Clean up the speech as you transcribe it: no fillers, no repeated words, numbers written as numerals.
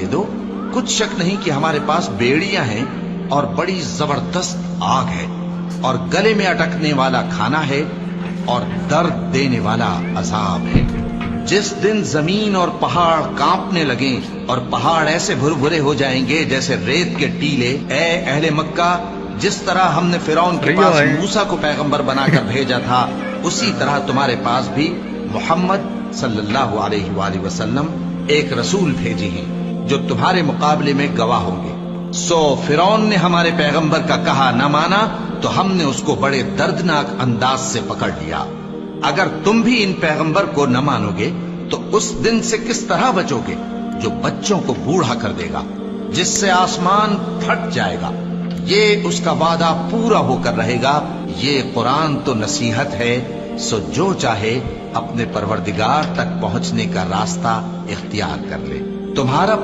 دے دو، کچھ شک نہیں کہ ہمارے پاس بیڑیاں ہیں اور بڑی زبردست آگ ہے، اور گلے میں اٹکنے والا کھانا ہے، اور درد دینے والا عذاب ہے۔ جس دن زمین اور پہاڑ کانپنے لگیں اور پہاڑ ایسے بھربھرے ہو جائیں گے جیسے ریت کے ٹیلے، اے اہل مکہ، جس طرح ہم نے فرعون کے پاس موسیٰ کو پیغمبر بنا کر بھیجا تھا، اسی طرح تمہارے پاس بھی محمد صلی اللہ علیہ وآلہ وسلم ایک رسول بھیجے ہیں جو تمہارے مقابلے میں گواہ ہوں گے۔ سو فرعون نے ہمارے پیغمبر کا کہا نہ مانا تو ہم نے اس کو بڑے دردناک انداز سے پکڑ لیا۔ اگر تم بھی ان پیغمبر کو نہ مانو گے تو اس دن سے کس طرح بچو گے جو بچوں کو بوڑھا کر دے گا، جس سے آسمان پھٹ جائے گا۔ یہ اس کا وعدہ پورا ہو کر رہے گا۔ یہ قرآن تو نصیحت ہے، سو جو چاہے اپنے پروردگار تک پہنچنے کا راستہ اختیار کر لے۔ تمہارا